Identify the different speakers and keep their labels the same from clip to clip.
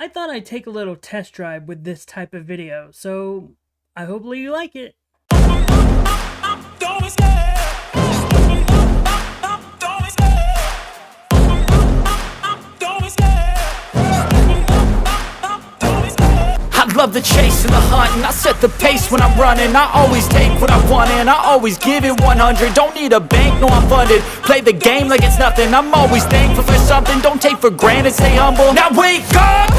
Speaker 1: I thought I'd take a little test drive with this type of video, so I hopefully you like it.
Speaker 2: I love the chase and the hunt, and I set the pace when I'm running. I always take what I want and I always give it 100. Don't need a bank, no I'm funded. Play the game like it's nothing. I'm always thankful for something. Don't take for granted, stay humble. Now wake up!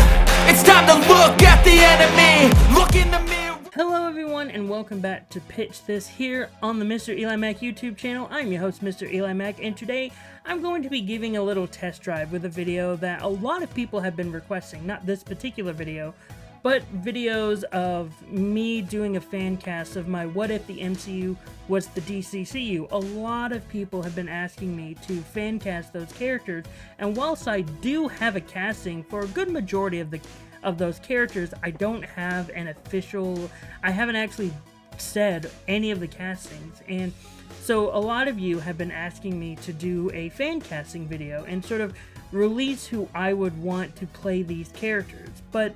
Speaker 2: It's time to look at the enemy. Look in the mirror.
Speaker 1: Hello everyone and welcome back to Pitch This here on the MrEliMac YouTube channel. I'm your host MrEliMac, and today I'm going to be giving a little test drive with a video that a lot of people have been requesting. Not this particular video, but videos of me doing a fan cast of my What If the MCU Was the DCCU. A lot of people have been asking me to fan cast those characters, and whilst I do have a casting for a good majority of those characters, I don't have an official, I haven't actually said any of the castings, and so a lot of you have been asking me to do a fan casting video and sort of release who I would want to play these characters. But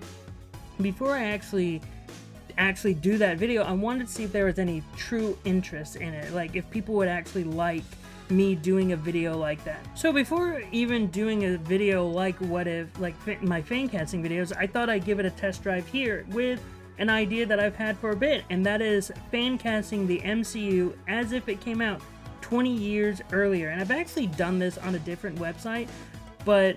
Speaker 1: before I actually do that video, I wanted to see if there was any true interest in it, like if people would actually like me doing a video like that. So before even doing a video like What If, like my fan casting videos, I thought I'd give it a test drive here with an idea that I've had for a bit, and that is fan casting the MCU as if it came out 20 years earlier. And I've actually done this on a different website, but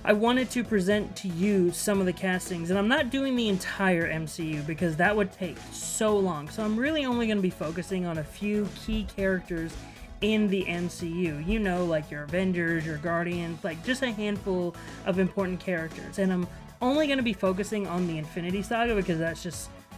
Speaker 1: I wanted to present to you some of the castings, and I'm not doing the entire MCU because that would take so long. So I'm really only going to be focusing on a few key characters in the MCU. You know, like your Avengers, your Guardians, like just a handful of important characters. And I'm only going to be focusing on the Infinity Saga because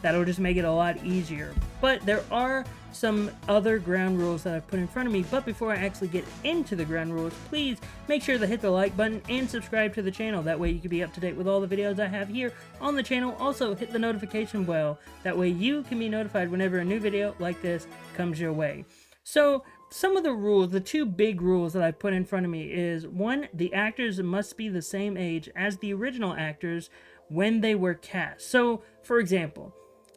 Speaker 1: that'll just make it a lot easier. But there are some other ground rules that I've put in front of me. But before I actually get into the ground rules, please make sure to hit the like button and subscribe to the channel. That way you can be up to date with all the videos I have here on the channel. Also hit the notification bell. That way you can be notified whenever a new video like this comes your way. So some of the rules, the two big rules that I put in front of me is, one, the actors must be the same age as the original actors when they were cast. So, for example,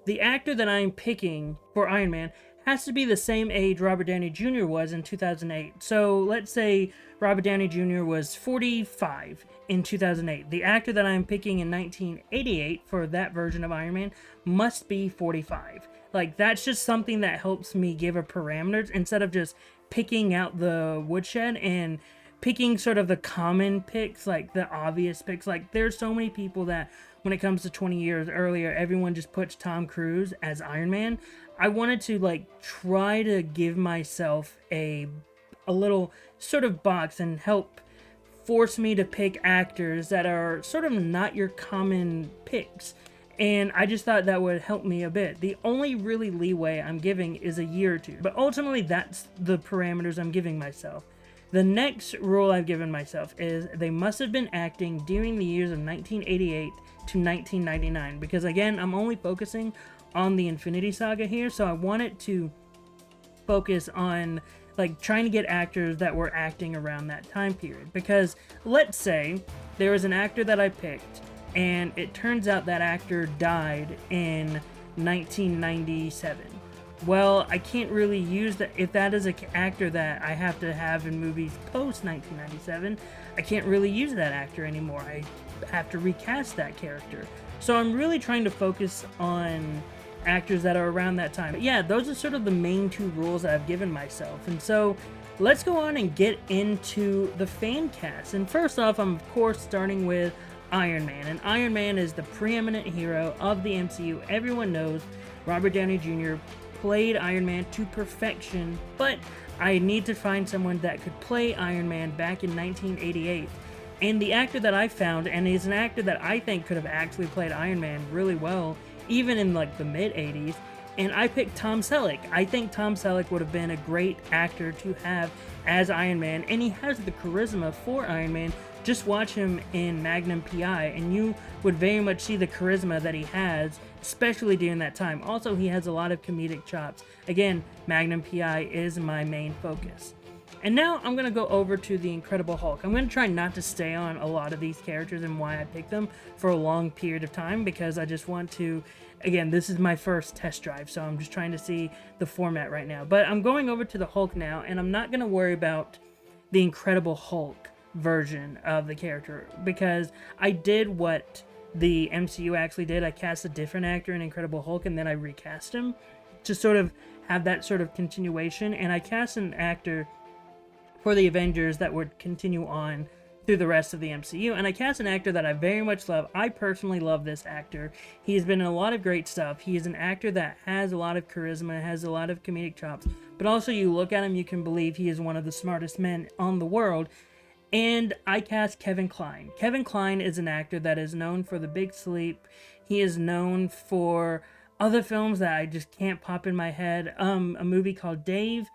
Speaker 1: the actor that I'm picking for Iron Man has to be the same age Robert Downey Jr. was in 2008. So let's say Robert Downey Jr. was 45 in 2008. The actor that I'm picking in 1988 for that version of Iron Man must be 45. Like, that's just something that helps me give a parameters instead of just picking out the woodshed and picking sort of the common picks, like the obvious picks. Like, there's so many people that when it comes to 20 years earlier, everyone just puts Tom Cruise as Iron Man. I wanted to like try to give myself a little sort of box and help force me to pick actors that are sort of not your common picks. And I just thought that would help me a bit. The only really leeway I'm giving is a year or two, but ultimately that's the parameters I'm giving myself. The next rule I've given myself is they must have been acting during the years of 1988 to 1999, because again, I'm only focusing on the Infinity Saga here, so I wanted to focus on like trying to get actors that were acting around that time period. Because let's say there was an actor that I picked and it turns out that actor died in 1997. Well, I can't really use that. If that is an actor that I have to have in movies post 1997, I can't really use that actor anymore. I have to recast that character. So I'm really trying to focus on actors that are around that time. But yeah, those are sort of the main two rules that I've given myself. And so let's go on and get into the fan cast. And first off, I'm of course starting with Iron Man. And Iron Man is the preeminent hero of the MCU. Everyone knows Robert Downey Jr. played Iron Man to perfection, but I need to find someone that could play Iron Man back in 1988. And the actor that I found, and he's an actor that I think could have actually played Iron Man really well, even in like the mid-80s, and I picked Tom Selleck. I think Tom Selleck would have been a great actor to have as Iron Man, and he has the charisma for Iron Man. Just watch him in Magnum P.I. and you would very much see the charisma that he has, especially during that time. Also, he has a lot of comedic chops. Again, Magnum P.I. is my main focus. And now I'm going to go over to the Incredible Hulk. I'm going to try not to stay on a lot of these characters and why I picked them for a long period of time, because I just want to, again, this is my first test drive, so I'm just trying to see the format right now. But I'm going over to the Hulk now, and I'm not going to worry about the Incredible Hulk version of the character, because I did what the MCU actually did. I cast a different actor in Incredible Hulk, and then I recast him to sort of have that sort of continuation, and I cast an actor for the Avengers that would continue on through the rest of the MCU, and I cast an actor that I very much love. I personally love this actor. He's been in a lot of great stuff. He is an actor that has a lot of charisma, has a lot of comedic chops, but also you look at him, you can believe he is one of the smartest men on the world, and I cast Kevin Kline. Kevin Kline is an actor that is known for The Big Sleep. He is known for other films that I just can't pop in my head. A movie called Dave.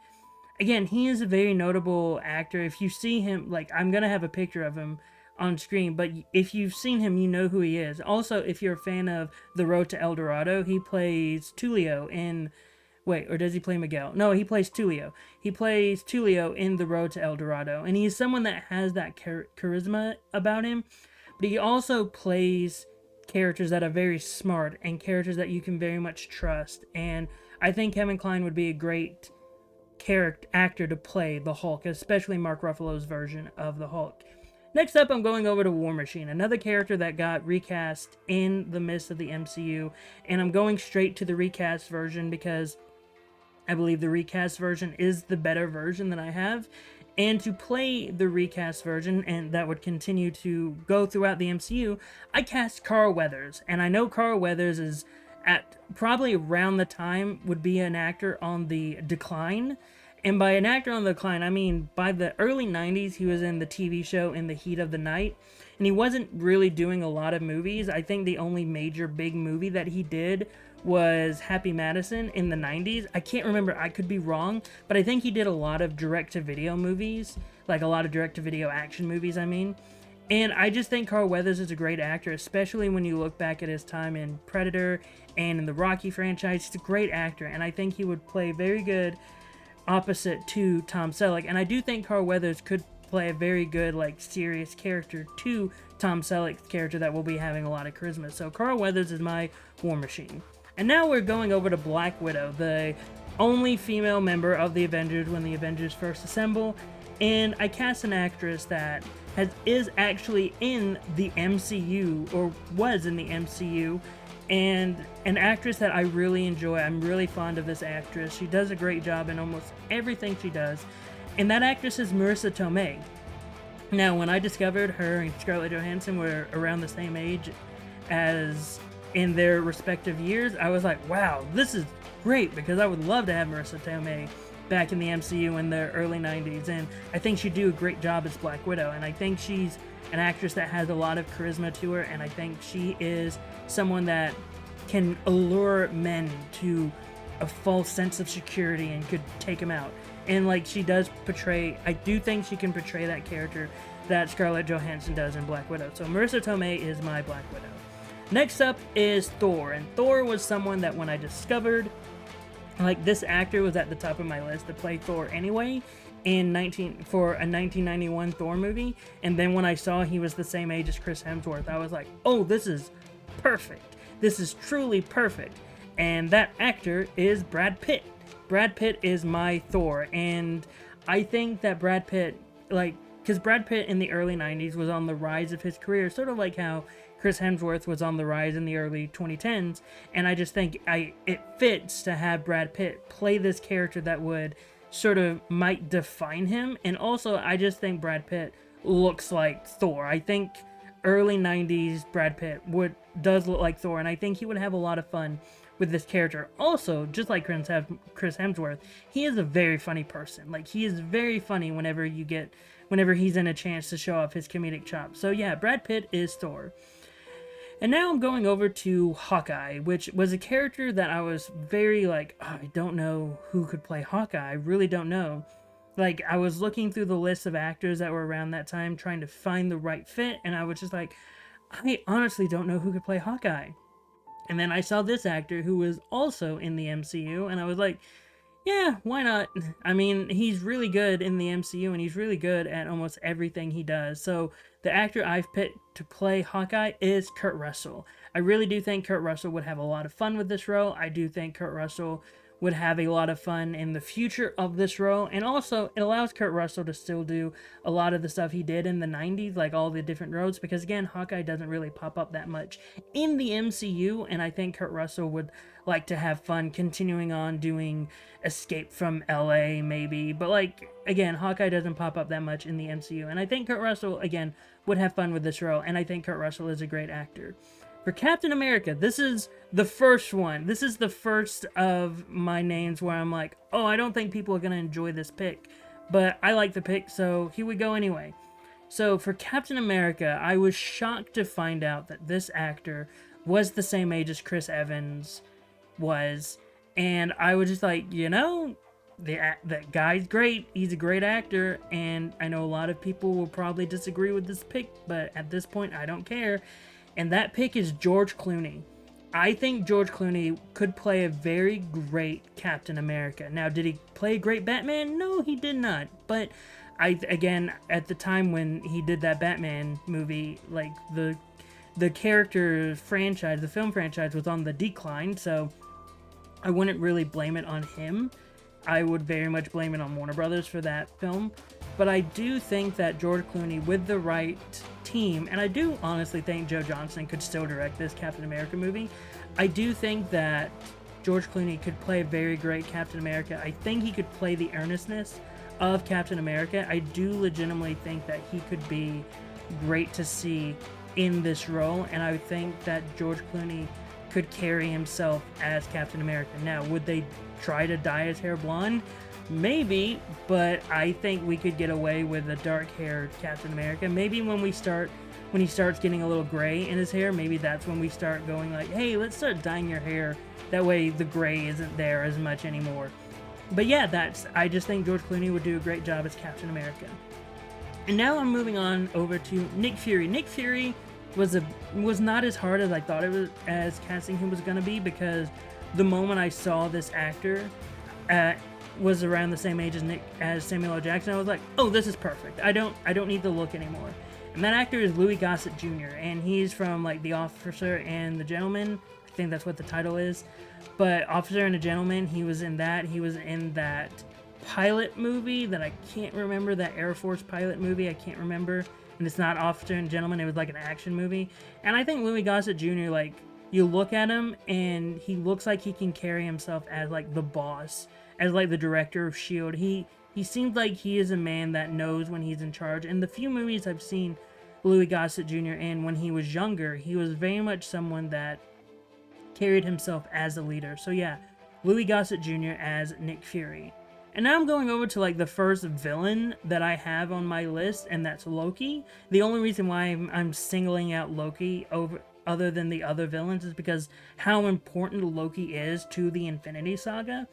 Speaker 1: Again, he is a very notable actor. If you see him, like, I'm going to have a picture of him on screen, but if you've seen him, you know who he is. Also, if you're a fan of The Road to El Dorado, he plays Tulio in... Wait, or does he play Miguel? No, he plays Tulio. He plays Tulio in The Road to El Dorado, and he's someone that has that charisma about him, but he also plays characters that are very smart and characters that you can very much trust, and I think Kevin Kline would be a great actor to play the Hulk, especially Mark Ruffalo's version of the Hulk. Next up, I'm going over to War Machine, another character that got recast in the midst of the MCU, and I'm going straight to the recast version because I believe the recast version is the better version that I have. And to play the recast version, and that would continue to go throughout the MCU, I cast Carl Weathers, and I know Carl Weathers is at probably around the time would be an actor on the decline. And by an actor on the decline, I mean by the early 90s, he was in the TV show In the Heat of the Night, and he wasn't really doing a lot of movies. I think the only major big movie that he did was Happy Madison in the 90s. I can't remember, I could be wrong, but I think he did a lot of direct-to-video movies, like a lot of direct-to-video action movies, I mean. And I just think Carl Weathers is a great actor, especially when you look back at his time in Predator and in the Rocky franchise. He's a great actor, and I think he would play very good opposite to Tom Selleck. And I do think Carl Weathers could play a very good, like, serious character to Tom Selleck's character that will be having a lot of charisma. So Carl Weathers is my War Machine. And now we're going over to Black Widow, the only female member of the Avengers when the Avengers first assemble. And I cast an actress that is actually in the MCU, or was in the MCU, and an actress that I really enjoy. I'm really fond of this actress. She does a great job in almost everything she does, and that actress is Marissa Tomei. Now, when I discovered her and Scarlett Johansson were around the same age as in their respective years, I was like, wow, this is great, because I would love to have Marissa Tomei back in the MCU in the early 90s, and I think she'd do a great job as Black Widow, and I think she's an actress that has a lot of charisma to her, and I think she is someone that can allure men to a false sense of security and could take them out. And like, she does portray, I do think she can portray that character that Scarlett Johansson does in Black Widow. So Marissa Tomei is my Black Widow. Next up is Thor, and Thor was someone that when I discovered, like, this actor was at the top of my list to play Thor anyway for a 1991 Thor movie, and then when I saw he was the same age as Chris Hemsworth, I was like, oh, this is perfect. This is truly perfect. And that actor is Brad Pitt. Brad Pitt is my Thor, and I think that Brad Pitt, like, because Brad Pitt in the early 90s was on the rise of his career, sort of like how Chris Hemsworth was on the rise in the early 2010s, and I just think it fits to have Brad Pitt play this character that would sort of might define him, and also I just think Brad Pitt looks like Thor. I think early 90s Brad Pitt does look like Thor, and I think he would have a lot of fun with this character. Also, just like Chris Hemsworth, he is a very funny person. Like, he is very funny whenever he's in a chance to show off his comedic chops. So yeah, Brad Pitt is Thor. And now I'm going over to Hawkeye, which was a character that I was very like, oh, I don't know who could play Hawkeye. I really don't know. Like, I was looking through the list of actors that were around that time, trying to find the right fit, and I was just like, I honestly don't know who could play Hawkeye. And then I saw this actor who was also in the MCU, and I was like, Yeah, why not? I mean, he's really good in the MCU, and he's really good at almost everything he does. So the actor I've picked to play Hawkeye is Kurt Russell. I really do think Kurt Russell would have a lot of fun with this role. I do think Kurt Russell would have a lot of fun in the future of this role, and also it allows Kurt Russell to still do a lot of the stuff he did in the 90s, like all the different roles, because again, Hawkeye doesn't really pop up that much in the MCU, and I think Kurt Russell would like to have fun continuing on doing Escape from LA maybe, but like again, Hawkeye doesn't pop up that much in the MCU, and I think Kurt Russell again would have fun with this role, and I think Kurt Russell is a great actor. For Captain America, this is the first one. This is the first of my names where I'm like, oh, I don't think people are going to enjoy this pick. But I like the pick, so here we go anyway. So for Captain America, I was shocked to find out that this actor was the same age as Chris Evans was. And I was just like, that guy's great. He's a great actor. And I know a lot of people will probably disagree with this pick, but at this point, I don't care. And that pick is George Clooney. I think George Clooney could play a very great Captain America. Now, did he play a great Batman? No, he did not. But again, at the time when he did that Batman movie, like the character franchise, the film franchise was on the decline, so I wouldn't really blame it on him. I would very much blame it on Warner Brothers for that film. But I do think that George Clooney, with the right team, and I do honestly think Joe Johnston could still direct this Captain America movie. I do think that George Clooney could play a very great Captain America. I think he could play the earnestness of Captain America. I do legitimately think that he could be great to see in this role, and I think that George Clooney could carry himself as Captain America. Now, would they try to dye his hair blonde? Maybe, but I think we could get away with a dark-haired Captain America. Maybe when he starts getting a little gray in his hair, maybe that's when we start going like, hey, let's start dyeing your hair. That way the gray isn't there as much anymore. But yeah, I just think George Clooney would do a great job as Captain America. And now I'm moving on over to Nick Fury. Nick Fury was not as hard as I thought it was, as casting him was going to be, because the moment I saw this actor was around the same age as Samuel L. Jackson, I was like, oh, this is perfect. I don't need the look anymore. And that actor is Louis Gossett Jr., and he's from like The Officer and the Gentleman. I think that's what the title is. But Officer and the Gentleman, he was in that. He was in that pilot movie that I can't remember, that Air Force pilot movie, I can't remember. And it's not Officer and Gentleman, it was like an action movie. And I think Louis Gossett Jr., like, you look at him and he looks like he can carry himself as like the boss, as like the director of S.H.I.E.L.D. He seems like he is a man that knows when he's in charge. And the few movies I've seen Louis Gossett Jr. in when he was younger, he was very much someone that carried himself as a leader. So yeah, Louis Gossett Jr. as Nick Fury. And now I'm going over to like the first villain that I have on my list, and that's Loki. The only reason why I'm singling out Loki over other than the other villains is because how important Loki is to the Infinity Saga.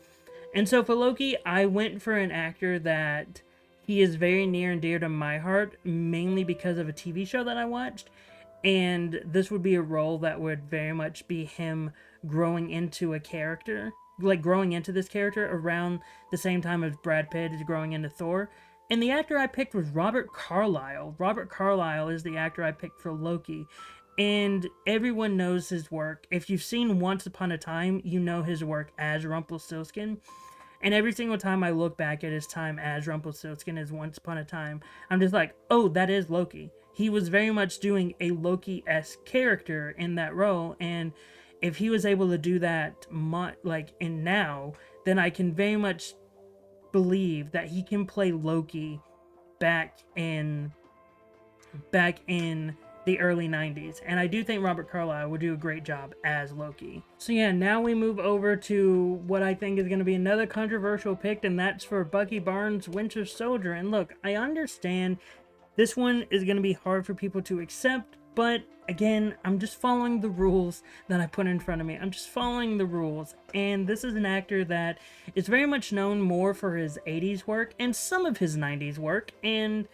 Speaker 1: And so for Loki, I went for an actor that he is very near and dear to my heart, mainly because of a TV show that I watched. And this would be a role that would very much be him growing into a character, like growing into this character around the same time as Brad Pitt is growing into Thor. And the actor I picked was Robert Carlyle. Robert Carlyle is the actor I picked for Loki. And everyone knows his work. If you've seen Once Upon a Time, you know his work as Rumpelstiltskin. And every single time I look back at his time as Rumpelstiltskin as Once Upon a Time, I'm just like, oh, that is Loki. He was very much doing a Loki-esque character in that role, and if he was able to do that like in now, then I can very much believe that he can play Loki back in the early 90s. And I do think Robert Carlyle would do a great job as Loki. So yeah, now we move over to what I think is going to be another controversial pick, and that's for Bucky Barnes' Winter Soldier. And look, I understand this one is going to be hard for people to accept, but again, I'm just following the rules that I put in front of me. I'm just following the rules. And this is an actor that is very much known more for his 80s work and some of his 90s work. And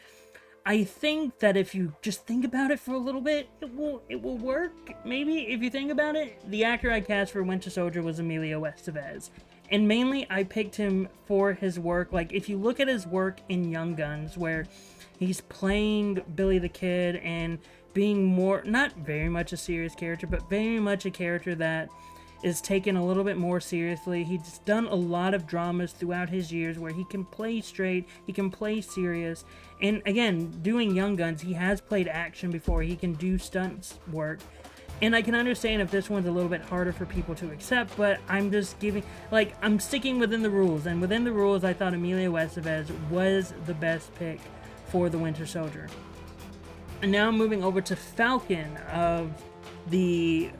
Speaker 1: I think that if you just think about it for a little bit, it will work. Maybe if you think about it, the actor I cast for Winter Soldier was Emilio Estevez. And mainly I picked him for his work. Like, if you look at his work in Young Guns, where he's playing Billy the Kid and being more, not very much a serious character, but very much a character that is taken a little bit more seriously. He's done a lot of dramas throughout his years where he can play straight, he can play serious. And again, doing Young Guns, he has played action before, he can do stunts work. And I can understand if this one's a little bit harder for people to accept, but I'm just giving, like, I'm sticking within the rules. And within the rules, I thought Emilio Estevez was the best pick for the Winter Soldier. And now I'm moving over to Falcon of the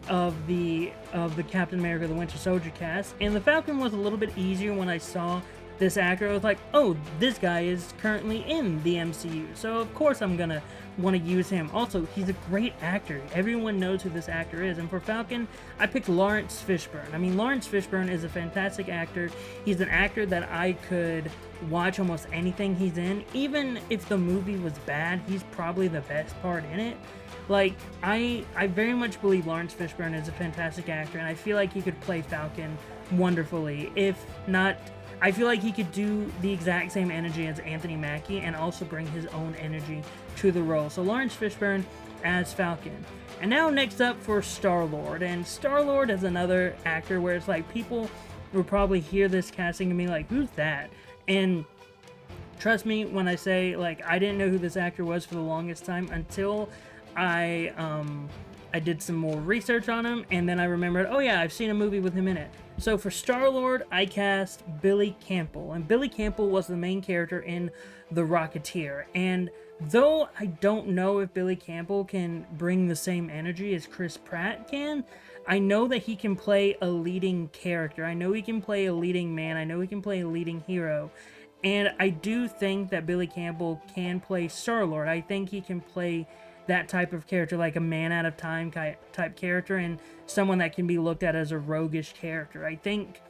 Speaker 1: Captain America the Winter Soldier cast. And the Falcon was a little bit easier when I saw this actor. I was like, oh, this guy is currently in the MCU, so of course I'm gonna want to use him. Also, he's a great actor. Everyone knows who this actor is. And for Falcon, I picked Lawrence Fishburne. I mean, Lawrence Fishburne is a fantastic actor. He's an actor that I could watch almost anything he's in. Even if the movie was bad, he's probably the best part in it. Like, I very much believe Lawrence Fishburne is a fantastic actor, and I feel like he could play Falcon wonderfully. If not, I feel like he could do the exact same energy as Anthony Mackie and also bring his own energy to the role. So Lawrence Fishburne as Falcon. And now next up for Star-Lord. And Star-Lord is another actor where it's like people will probably hear this casting and be like, who's that? And trust me when I say, like, I didn't know who this actor was for the longest time until I did some more research on him, and then I remembered, oh yeah, I've seen a movie with him in it. So for Star-Lord, I cast Billy Campbell, and Billy Campbell was the main character in The Rocketeer. And though I don't know if Billy Campbell can bring the same energy as Chris Pratt can, I know that he can play a leading character. I know he can play a leading man. I know he can play a leading hero. And I do think that Billy Campbell can play Star-Lord. I think he can play that type of character, like a Man Out of Time type character, and someone that can be looked at as a roguish character. I think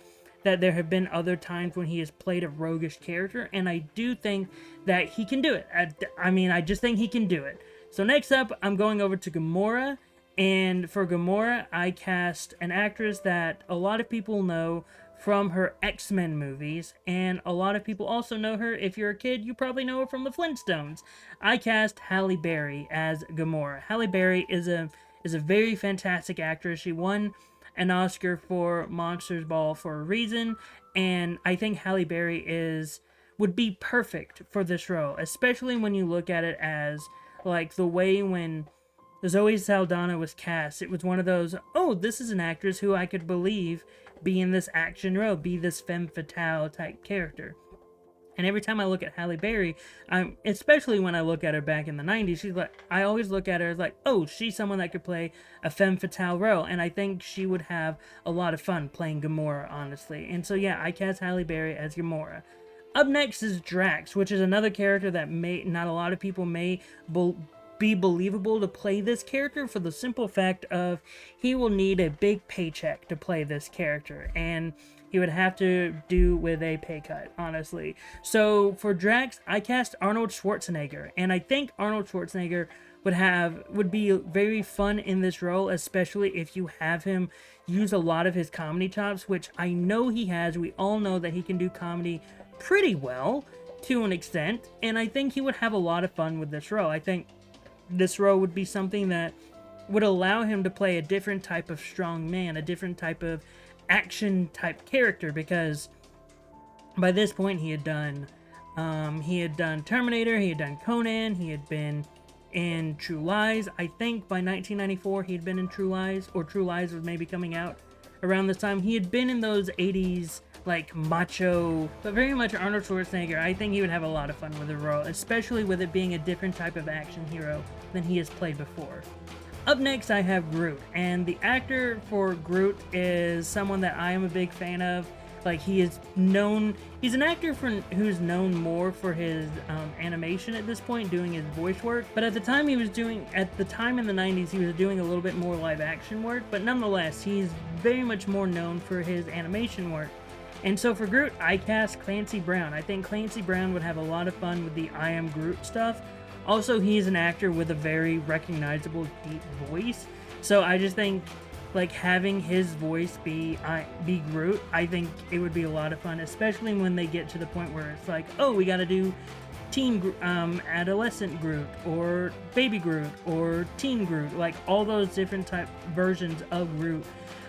Speaker 1: that there have been other times when he has played a roguish character, and I do think that he can do it. I just think he can do it. So next up, I'm going over to Gamora, and for Gamora, I cast an actress that a lot of people know from her X-Men movies, and a lot of people also know her. If you're a kid, you probably know her from the Flintstones. I cast Halle Berry as Gamora. Halle Berry is a very fantastic actress. She won an Oscar for Monsters Ball for a reason, and I think Halle Berry would be perfect for this role, especially when you look at it as, like, the way when Zoe Saldana was cast. It was one of those, oh, this is an actress who I could believe be in this action role, be this femme fatale type character. And every time I look at Halle Berry, especially when I look at her back in the 90s, she's like, I always look at her as like, oh, she's someone that could play a femme fatale role, and I think she would have a lot of fun playing Gamora, honestly. And so yeah, I cast Halle Berry as Gamora. Up next is Drax, which is another character that not a lot of people may be believable to play this character, for the simple fact of he will need a big paycheck to play this character, and he would have to do with a pay cut, honestly. So for Drax, I cast Arnold Schwarzenegger, and I think Arnold Schwarzenegger would be very fun in this role, especially if you have him use a lot of his comedy chops, which I know he has. We all know that he can do comedy pretty well to an extent, and I think he would have a lot of fun with this role. I think this role would be something that would allow him to play a different type of strong man, a different type of action type character, because by this point he had done Terminator, he had done Conan, he had been in True Lies. I think by 1994 he had been in True Lies, or True Lies was maybe coming out around this time. He had been in those 80s like macho, but very much Arnold Schwarzenegger. I think he would have a lot of fun with the role, especially with it being a different type of action hero than he has played before. Up next, I have Groot, and the actor for Groot is someone that I am a big fan of. Like, he's an actor who's known more for his animation at this point, doing his voice work. But at the time in the 90s, he was doing a little bit more live action work. But nonetheless, he's very much more known for his animation work. And so for Groot, I cast Clancy Brown. I think Clancy Brown would have a lot of fun with the I Am Groot stuff. Also, he's an actor with a very recognizable deep voice. So I just think like having his voice be Groot, I think it would be a lot of fun, especially when they get to the point where it's like, oh, we got to do adolescent Groot, or baby Groot, or teen Groot, like all those different type versions of Groot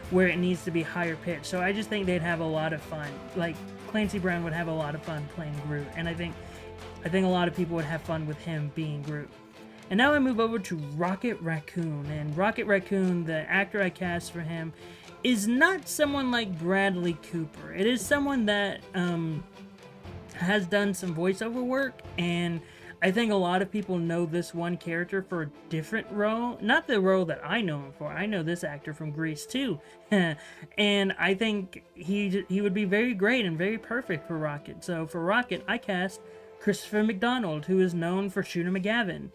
Speaker 1: where it needs to be higher pitched. So I just think they'd have a lot of fun. Like Clancy Brown would have a lot of fun playing Groot, and I think a lot of people would have fun with him being Groot. And now I move over to Rocket Raccoon. And Rocket Raccoon, the actor I cast for him, is not someone like Bradley Cooper. It is someone that has done some voiceover work, and I think a lot of people know this one character for a different role. Not the role that I know him for. I know this actor from Grease too. And I think he would be very great and very perfect for Rocket. So for Rocket, I cast Christopher McDonald, who is known for Shooter McGavin.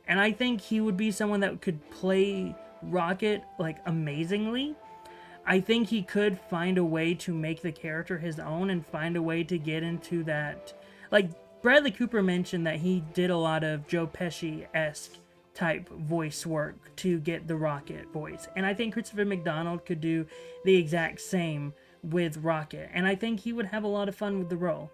Speaker 1: And I think he would be someone that could play Rocket, like, amazingly. I think he could find a way to make the character his own and find a way to get into that. Like, Bradley Cooper mentioned that he did a lot of Joe Pesci-esque type voice work to get the Rocket voice. And I think Christopher McDonald could do the exact same with Rocket. And I think he would have a lot of fun with the role.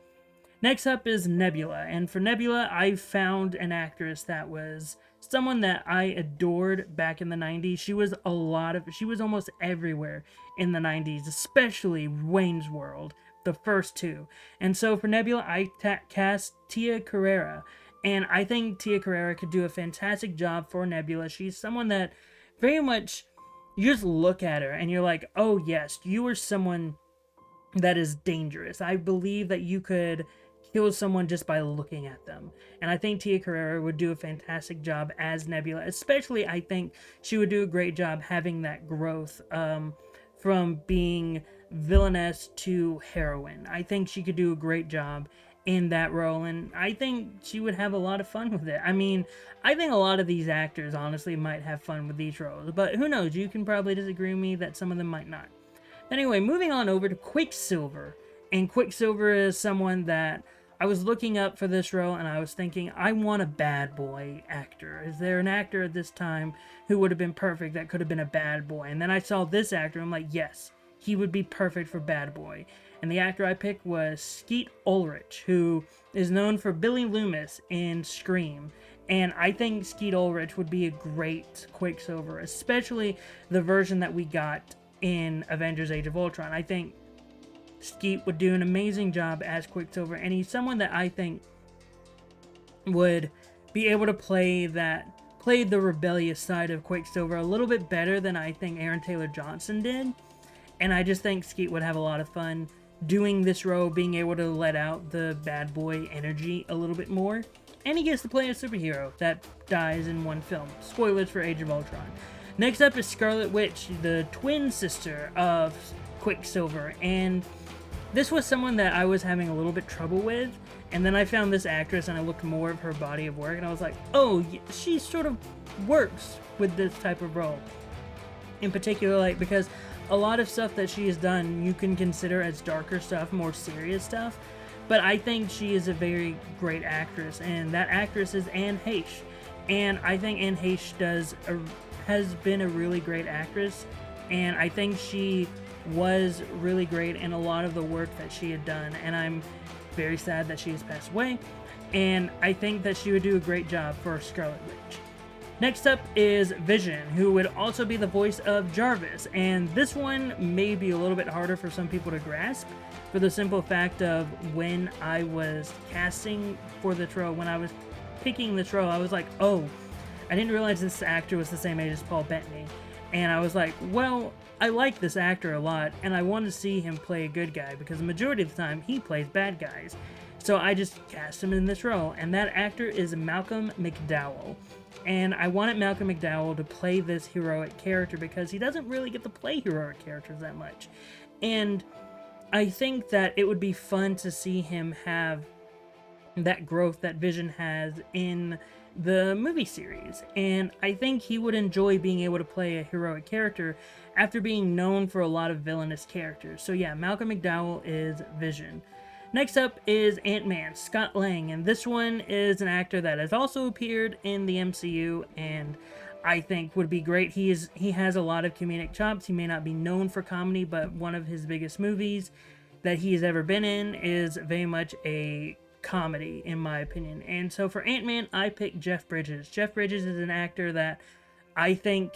Speaker 1: Next up is Nebula, and for Nebula, I found an actress that was someone that I adored back in the 90s. She was almost everywhere in the 90s, especially Wayne's World, the first two. And so for Nebula, I cast Tia Carrere, and I think Tia Carrere could do a fantastic job for Nebula. She's someone that very much, you just look at her and you're like, oh yes, you are someone that is dangerous. I believe that you could kill someone just by looking at them. And I think Tia Carrere would do a fantastic job as Nebula. Especially, I think she would do a great job having that growth from being villainess to heroine. I think she could do a great job in that role, and I think she would have a lot of fun with it. I mean, I think a lot of these actors honestly might have fun with these roles, but who knows? You can probably disagree with me that some of them might not. Anyway, moving on over to Quicksilver. And Quicksilver is someone that I was looking up for this role, and I was thinking, I want a bad boy actor. Is there an actor at this time who would have been perfect that could have been a bad boy? And then I saw this actor, and I'm like, yes, he would be perfect for bad boy. And the actor I picked was Skeet Ulrich, who is known for Billy Loomis in Scream. And I think Skeet Ulrich would be a great Quicksilver, especially the version that we got in Avengers Age of Ultron. I think Skeet would do an amazing job as Quicksilver, and he's someone that I think would be able to play the rebellious side of Quicksilver a little bit better than I think Aaron Taylor Johnson did. And I just think Skeet would have a lot of fun doing this role, being able to let out the bad boy energy a little bit more. And he gets to play a superhero that dies in one film. Spoilers for Age of Ultron. Next up is Scarlet Witch, the twin sister of Quicksilver, and this was someone that I was having a little bit trouble with, and then I found this actress and I looked more of her body of work, and I was like, oh, she sort of works with this type of role. In particular, like, because a lot of stuff that she has done you can consider as darker stuff, more serious stuff, but I think she is a very great actress, and that actress is Anne Heche. And I think Anne Heche has been a really great actress, and I think she was really great in a lot of the work that she had done, and I'm very sad that she has passed away, and I think that she would do a great job for Scarlet Witch. Next up is Vision, who would also be the voice of Jarvis, and this one may be a little bit harder for some people to grasp, for the simple fact of when I was casting for this role, when I was picking this role, I was like, oh, I didn't realize this actor was the same age as Paul Bettany, and I was like, well, I like this actor a lot, and I want to see him play a good guy, because the majority of the time, he plays bad guys. So I just cast him in this role, and that actor is Malcolm McDowell. And I wanted Malcolm McDowell to play this heroic character, because he doesn't really get to play heroic characters that much. And I think that it would be fun to see him have that growth that Vision has in the movie series, and I think he would enjoy being able to play a heroic character after being known for a lot of villainous characters. So yeah, Malcolm McDowell is Vision. Next up is Ant-Man, Scott Lang, and this one is an actor that has also appeared in the MCU, and I think would be great. He has a lot of comedic chops. He may not be known for comedy, but one of his biggest movies that he has ever been in is very much a comedy, in my opinion. And so for Ant-Man, I picked Jeff Bridges. Jeff Bridges is an actor that I think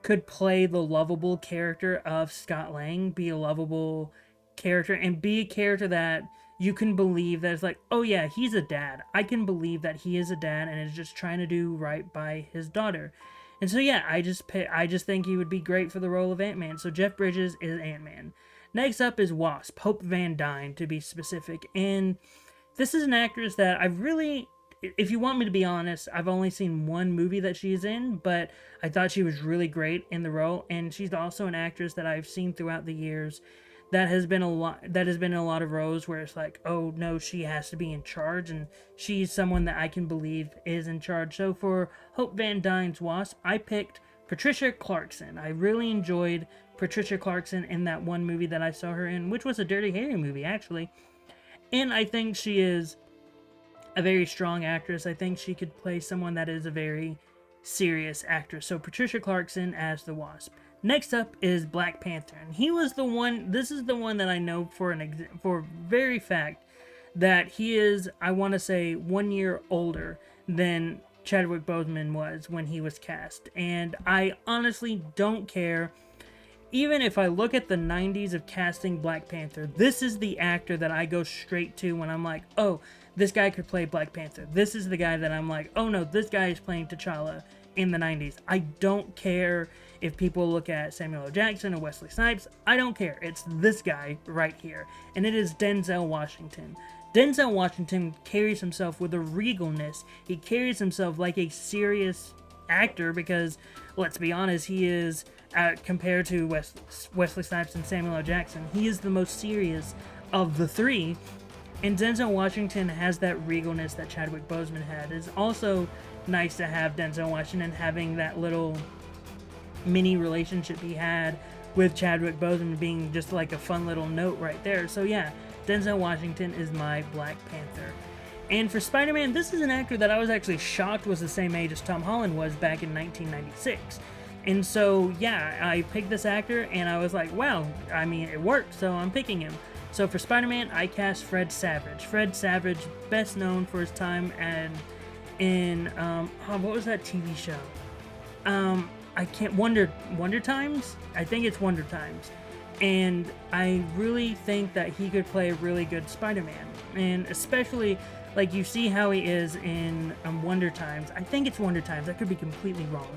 Speaker 1: could play the lovable character of Scott Lang, be a lovable character, and be a character that you can believe that it's like, oh yeah, he's a dad. I can believe that he is a dad and is just trying to do right by his daughter. And so yeah, I just think he would be great for the role of Ant-Man. So Jeff Bridges is Ant-Man. Next up is Wasp, Hope Van Dyne to be specific. And this is an actress that I've really, if you want me to be honest, I've only seen one movie that she's in, but I thought she was really great in the role. And she's also an actress that I've seen throughout the years that has been in a lot of roles where it's like, oh no, she has to be in charge, and she's someone that I can believe is in charge. So for Hope Van Dyne's Wasp, I picked Patricia Clarkson. I really enjoyed Patricia Clarkson in that one movie that I saw her in, which was a Dirty Harry movie, actually. And I think she is a very strong actress. I think she could play someone that is a very serious actress. So Patricia Clarkson as the Wasp. Next up is Black Panther, and he was the one. This is the one that I know for very fact that he is, I want to say, 1 year older than Chadwick Boseman was when he was cast. And I honestly don't care. Even if I look at the 90s of casting Black Panther, this is the actor that I go straight to when I'm like, oh, this guy could play Black Panther. This is the guy that I'm like, oh no, this guy is playing T'Challa in the 90s. I don't care if people look at Samuel L. Jackson or Wesley Snipes. I don't care. It's this guy right here. And it is Denzel Washington. Denzel Washington carries himself with a regalness. He carries himself like a serious actor because, let's be honest, he is, compared to Wesley Snipes and Samuel L. Jackson, he is the most serious of the three. And Denzel Washington has that regalness that Chadwick Boseman had. It's also nice to have Denzel Washington having that little mini relationship he had with Chadwick Boseman being just like a fun little note right there. So yeah, Denzel Washington is my Black Panther. And for Spider-Man, this is an actor that I was actually shocked was the same age as Tom Holland was back in 1996. And so yeah, I picked this actor and I was like, wow, I mean, it worked, so I'm picking him. So for Spider-Man, I cast Fred Savage. Fred Savage, best known for his time in what was that TV show? I can't, Wonder Times? I think it's Wonder Times. And I really think that he could play a really good Spider-Man. And especially, like, you see how he is in Wonder Times. I think it's Wonder Times. I could be completely wrong.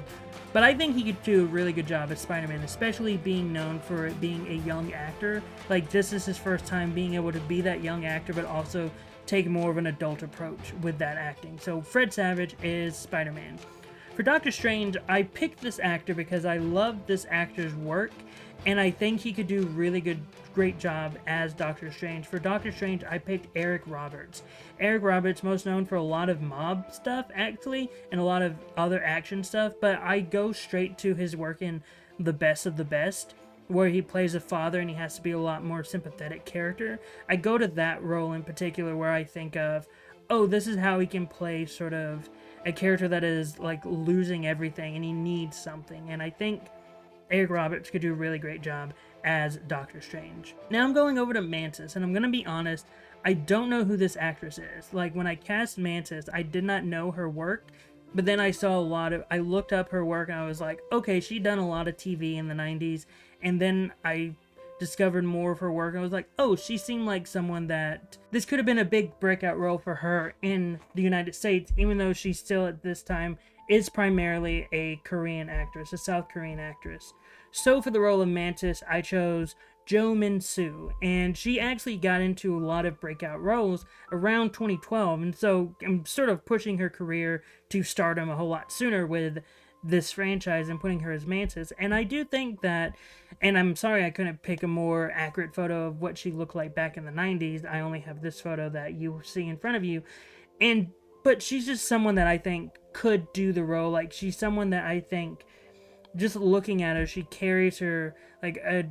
Speaker 1: But I think he could do a really good job as Spider-Man, especially being known for being a young actor. Like, this is his first time being able to be that young actor, but also take more of an adult approach with that acting. So Fred Savage is Spider-Man. For Doctor Strange, I picked this actor because I love this actor's work, and I think he could do really great job as Doctor Strange. For Doctor Strange, I picked Eric Roberts. Eric Roberts, most known for a lot of mob stuff, actually, and a lot of other action stuff, but I go straight to his work in The Best of the Best, where he plays a father and he has to be a lot more sympathetic character. I go to that role in particular where I think of, oh, this is how he can play sort of a character that is like losing everything and he needs something. And I think Eric Roberts could do a really great job as Doctor Strange. Now I'm going over to Mantis, and I'm going to be honest, I don't know who this actress is. Like, when I cast Mantis, I did not know her work, but then I looked up her work and I was like, okay, she'd done a lot of TV in the 90s, and then I discovered more of her work and I was like, oh, she seemed like someone that this could have been a big breakout role for her in the United States, even though she still at this time is primarily a Korean actress, a South Korean actress. So for the role of Mantis, I chose Jo Min-soo, and she actually got into a lot of breakout roles around 2012, and so I'm sort of pushing her career to stardom a whole lot sooner with this franchise and putting her as Mantis. And I do think that, and I'm sorry I couldn't pick a more accurate photo of what she looked like back in the 90s. I only have this photo that you see in front of you. But she's just someone that I think could do the role. Like, she's someone that I think, just looking at her, she carries her, like, a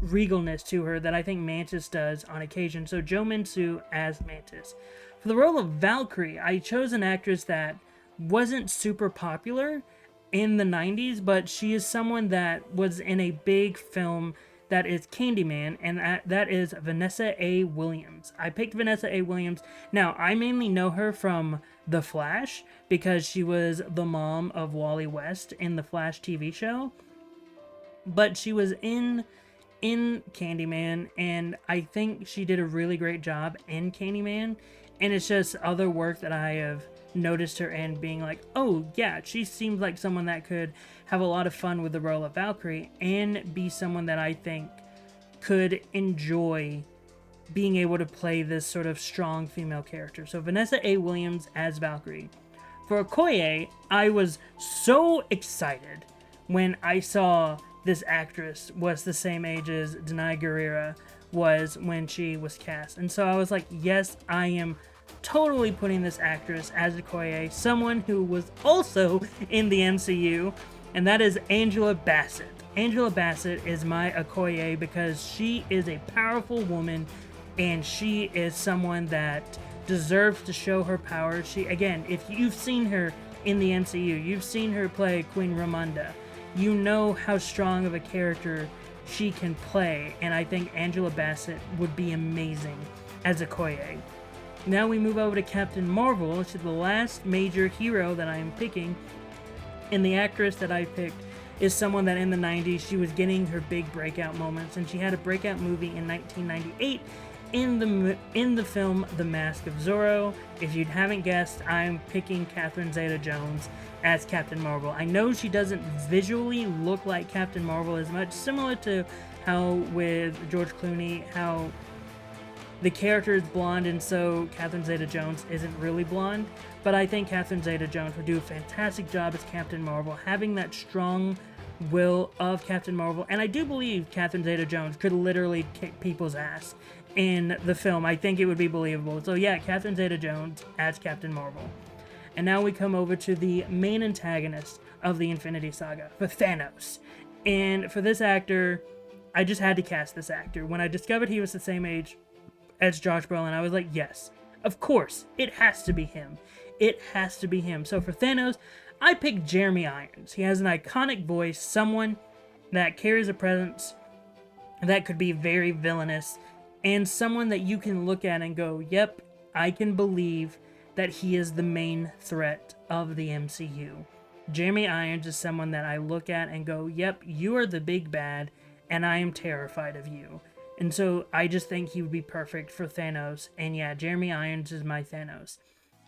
Speaker 1: regalness to her that I think Mantis does on occasion. So Jo Min-soo as Mantis. For the role of Valkyrie, I chose an actress that wasn't super popular, in the 90s, but she is someone that was in a big film that is Candyman, and that is Vanessa A. Williams. I picked Vanessa A. Williams. Now, I mainly know her from The Flash, because she was the mom of Wally West in the Flash TV show. But she was in Candyman, and I think she did a really great job in Candyman. And it's just other work that I have noticed her in, being like, oh yeah, she seems like someone that could have a lot of fun with the role of Valkyrie and be someone that I think could enjoy being able to play this sort of strong female character. So Vanessa A. Williams as Valkyrie. For Okoye, I was so excited when I saw this actress was the same age as Danai Gurira was when she was cast. And so I was like, yes, I am totally putting this actress as Okoye, someone who was also in the MCU, and that is Angela Bassett. Angela Bassett is my Okoye because she is a powerful woman, and she is someone that deserves to show her power. She, again, if you've seen her in the MCU, you've seen her play Queen Ramonda, you know how strong of a character she can play, and I think Angela Bassett would be amazing as Okoye. Now we move over to Captain Marvel, which is the last major hero that I am picking, and the actress that I picked is someone that in the 90s, she was getting her big breakout moments, and she had a breakout movie in 1998 in the film The Mask of Zorro. If you haven't guessed, I'm picking Catherine Zeta-Jones as Captain Marvel. I know she doesn't visually look like Captain Marvel as much, similar to how with George Clooney, how the character is blonde, and so Catherine Zeta-Jones isn't really blonde. But I think Catherine Zeta-Jones would do a fantastic job as Captain Marvel, having that strong will of Captain Marvel. And I do believe Catherine Zeta-Jones could literally kick people's ass in the film. I think it would be believable. So yeah, Catherine Zeta-Jones as Captain Marvel. And now we come over to the main antagonist of the Infinity Saga, for Thanos. And for this actor, I just had to cast this actor. When I discovered he was the same age as Josh Brolin, I was like, yes, of course, it has to be him. It has to be him. So for Thanos, I picked Jeremy Irons. He has an iconic voice, someone that carries a presence that could be very villainous, and someone that you can look at and go, yep, I can believe that he is the main threat of the MCU. Jeremy Irons is someone that I look at and go, yep, you are the big bad, and I am terrified of you. And so I just think he would be perfect for Thanos. And yeah, Jeremy Irons is my Thanos.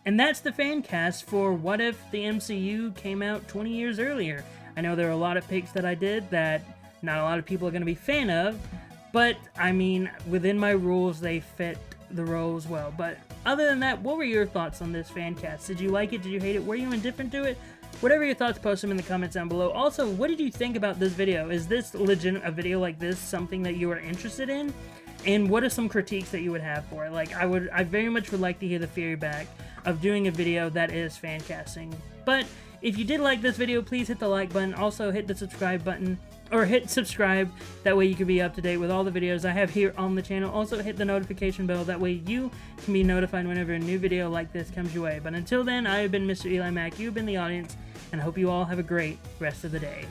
Speaker 1: And that's the fan cast for What If the MCU came out 20 years earlier. I know there are a lot of picks that I did that not a lot of people are going to be fan of, but I mean, within my rules, they fit the roles well. But other than that, what were your thoughts on this fan cast? Did you like it? Did you hate it? Were you indifferent to it? Whatever your thoughts, post them in the comments down below. Also, what did you think about this video? Is this legit, a video like this, something that you are interested in? And what are some critiques that you would have for it? Like, I very much would like to hear the feedback of doing a video that is fan casting. But if you did like this video, please hit the like button. Also, hit the subscribe button, or hit subscribe. That way you can be up to date with all the videos I have here on the channel. Also, hit the notification bell. That way you can be notified whenever a new video like this comes your way. But until then, I have been MrEliMac. You've been the audience, and I hope you all have a great rest of the day.